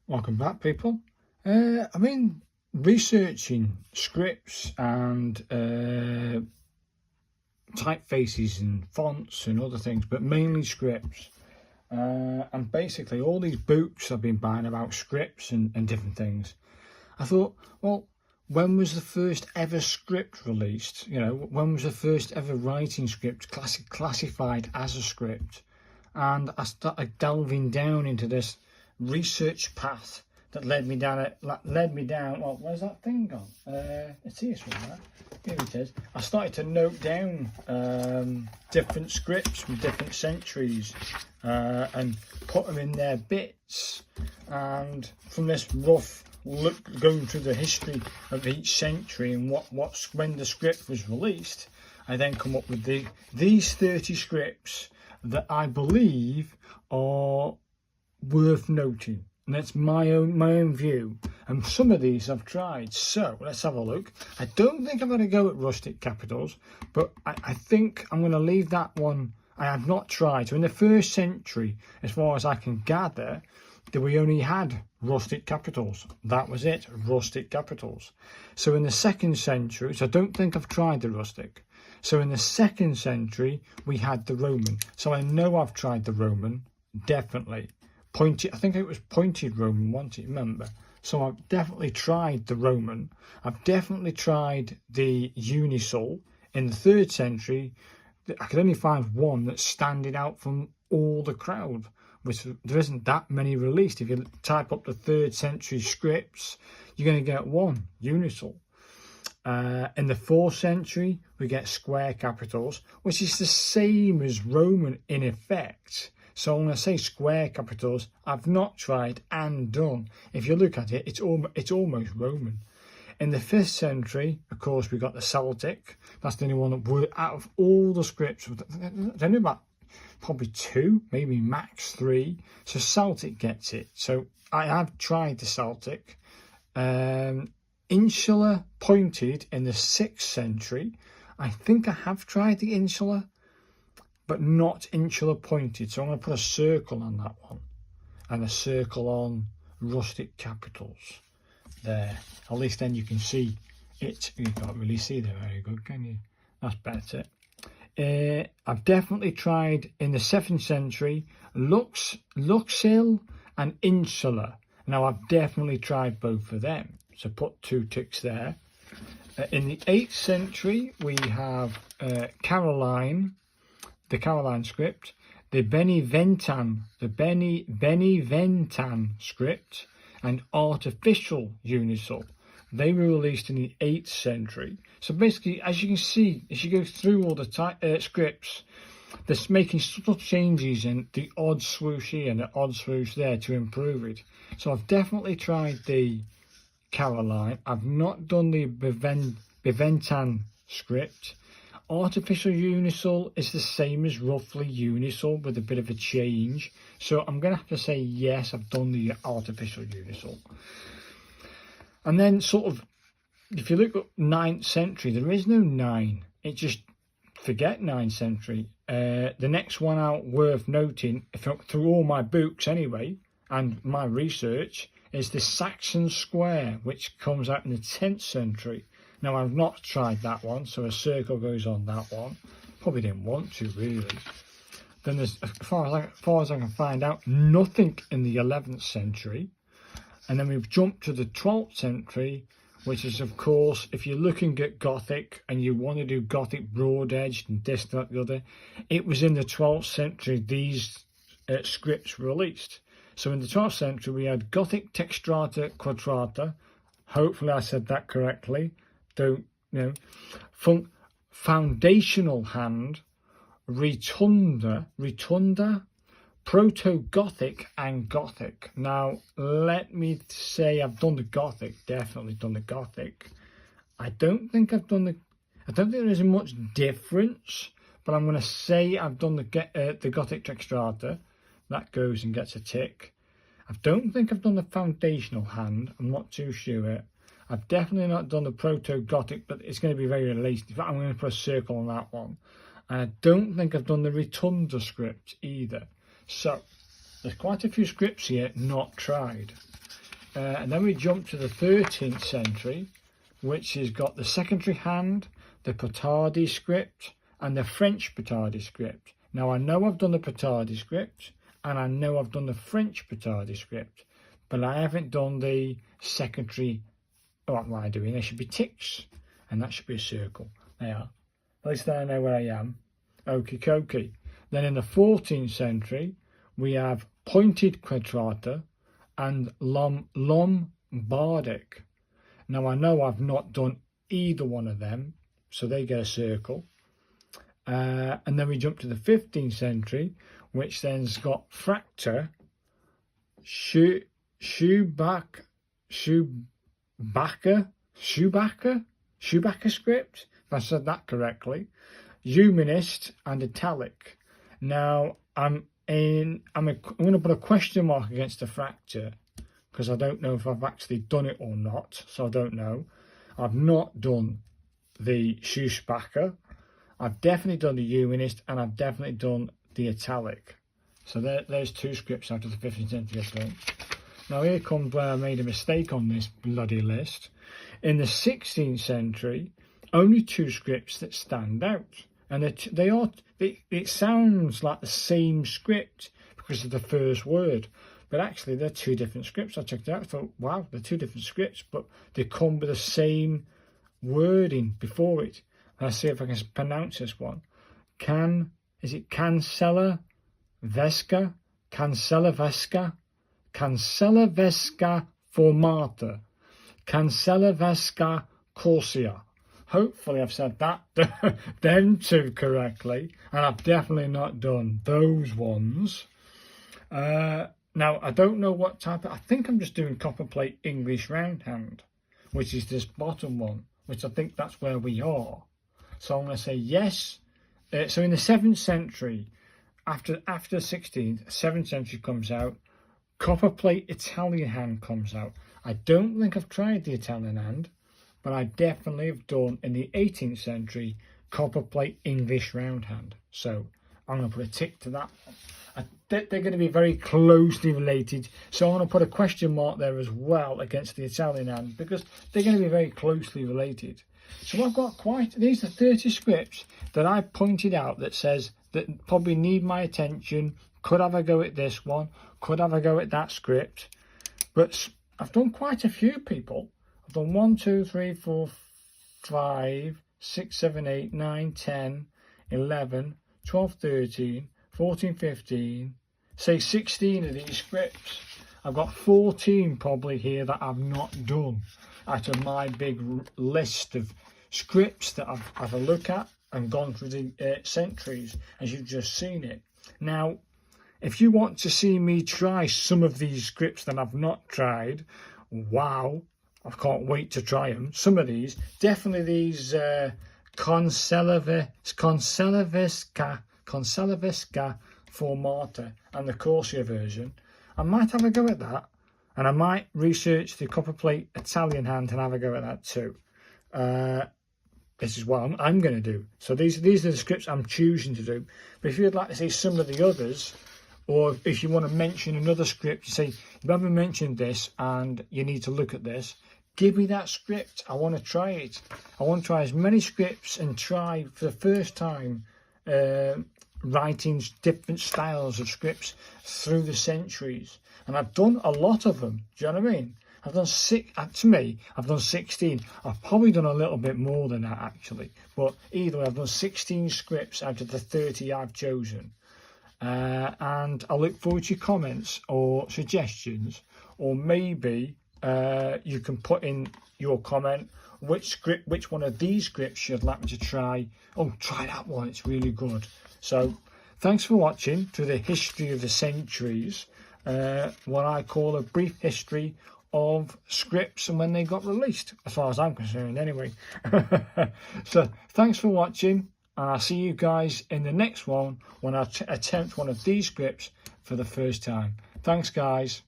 Welcome back, people. I've been researching scripts and typefaces and fonts and other things, but mainly scripts. And basically, all these books I've been buying about scripts and different things. I thought, well, when was the first ever script released? You know, when was the first ever writing script classified as a script? And I started delving down into this research path that led me down. Well, where's that thing gone? It's here somewhere. Here it is. I started to note down different scripts from different centuries and put them in their bits. And from this rough look, going through the history of each century and when the script was released, I then come up with these 30 scripts that I believe are worth noting. And that's my own view. And some of these I've tried. So let's have a look. I don't think I'm going to go at rustic capitals, but I think I'm going to leave that one. I have not tried. So in the first century, as far as I can gather, that we only had rustic capitals. That was it, rustic capitals. So in the second century, so I don't think I've tried the rustic. So in the second century, we had the Roman. So I know I've tried the Roman, definitely. Pointed, I think it was pointed Roman, wasn't it? Remember? So I've definitely tried the Roman. I've definitely tried the Unisol. In the third century, I could only find one that's standing out from all the crowd, which there isn't that many released. If you type up the third century scripts, you're going to get one, Unisol. In the 4th century, we get square capitals, which is the same as Roman in effect. So when I say square capitals, I've not tried and done. If you look at it, it's almost Roman. In the 5th century, of course, we got the Celtic. That's the only one that were out of all the scripts. There's only about probably 2, maybe max 3. So Celtic gets it. So I have tried the Celtic. Insular pointed in the 6th century. I think I have tried the insular, but not insular pointed. So I'm going to put a circle on that one and a circle on rustic capitals there. At least then you can see it. You can't really see there very good, can you? That's better. I've definitely tried in the 7th century Luxil and Insular. Now I've definitely tried both of them. So put 2 ticks there. In the 8th century we have Caroline, the Caroline script, the Beneventan script, and artificial Unisol. They were released in the 8th century. So basically, as you can see, as you go through all the scripts, they're making subtle changes in the odd swoosh here and the odd swoosh there to improve it. So I've definitely tried the Caroline. I've not done the Beventan script. Artificial Unisol is the same as roughly Unisol with a bit of a change. So I'm going to have to say yes, I've done the artificial Unisol. And then sort of, if you look at 9th century, there is no 9. It just, forget 9th century. The next one out worth noting, through all my books anyway, and my research, is the Saxon square, which comes out in the 10th century. Now, I've not tried that one, so a circle goes on that one. Probably didn't want to, really. Then there's, as far as I can find out, nothing in the 11th century. And then we've jumped to the 12th century, which is, of course, if you're looking at Gothic and you want to do Gothic broad-edged and this, that, the other, it was in the 12th century these scripts were released. So in the 12th century, we had Gothic Textrata Quadrata. Hopefully I said that correctly. Don't, you know. Foundational hand, Rotunda, Proto-Gothic and Gothic. Now, let me say I've done the Gothic, definitely done the Gothic. I don't think there is much difference, but I'm going to say I've done the Gothic Textrata. That goes and gets a tick. I don't think I've done the foundational hand. I'm not too sure. I've definitely not done the Proto-Gothic, but it's going to be very related. In fact, I'm going to put a circle on that one. And I don't think I've done the Rotunda script either. So, there's quite a few scripts here not tried. And then we jump to the 13th century, which has got the secondary hand, the Picardy script, and the French Picardy script. Now, I know I've done the Picardy script, and I know I've done the French Picardy script, but I haven't done the secondary. What am I doing? There should be ticks, and that should be a circle. They are. At least then I know where I am. Okie dokie. Then in the 14th century, we have pointed quadrata and Lombardic. Now, I know I've not done either one of them, so they get a circle. And then we jump to the 15th century, which then's got fracture, Schubacher script, if I said that correctly, humanist and italic. Now, I'm going to put a question mark against the fracture because I don't know if I've actually done it or not, so I don't know. I've not done the Schubacher. I've definitely done the humanist, and I've definitely done the italic. So there's two scripts out of the 15th century, I think. Now here comes where I made a mistake on this bloody list. In the 16th century, only two scripts that stand out. And it sounds like the same script because of the first word. But actually, they're two different scripts. I checked it out. I thought, wow, they're two different scripts, but they come with the same wording before it. And I'll see if I can pronounce this one. Is it Cancella Vesca? Cancella Vesca? Cancella Vesca Formata. Cancella Vesca Corsia. Hopefully I've said that, them two correctly, and I've definitely not done those ones. Now, I don't know what type I think I'm just doing copperplate English roundhand, which is this bottom one, which I think that's where we are. So I'm going to say yes. So in the 7th century, after the 16th, 7th century comes out, copperplate Italian hand comes out. I don't think I've tried the Italian hand, but I definitely have done in the 18th century copperplate English roundhand. So I'm going to put a tick to that one. They're going to be very closely related, so I'm going to put a question mark there as well against the Italian hand because they're going to be very closely related. So I've got these are 30 scripts that I pointed out that says that probably need my attention, could have a go at this one, could have a go at that script, but I've done quite a few people. I've done 1, 2, 3, 4, 5, 6, 7, 8, 9, 10, 11, 12, 13, 14, 15, say 16 of these scripts. I've got 14 probably here that I've not done out of my big list of scripts that I've had a look at and gone through the centuries, as you've just seen it. Now, if you want to see me try some of these scripts that I've not tried, wow, I can't wait to try them. Some of these, definitely these Consellavesca Formata and the Corsia version. I might have a go at that, and I might research the copperplate Italian hand and have a go at that too. This is what I'm going to do. So these are the scripts I'm choosing to do. But if you'd like to see some of the others, or if you want to mention another script, you say, you haven't mentioned this and you need to look at this, give me that script. I want to try it. I want to try as many scripts and try for the first time writing different styles of scripts through the centuries. And I've done a lot of them. Do you know what I mean? I've done I've done 16. I've probably done a little bit more than that actually. But either way, I've done 16 scripts out of the 30 I've chosen. And I look forward to your comments or suggestions, or maybe you can put in your comment which one of these scripts you'd like me to try. Oh, try that one, it's really good. So thanks for watching through the history of the centuries, what I call a brief history of scripts and when they got released, as far as I'm concerned anyway. So thanks for watching, and I'll see you guys in the next one when I attempt one of these scripts for the first time. Thanks guys.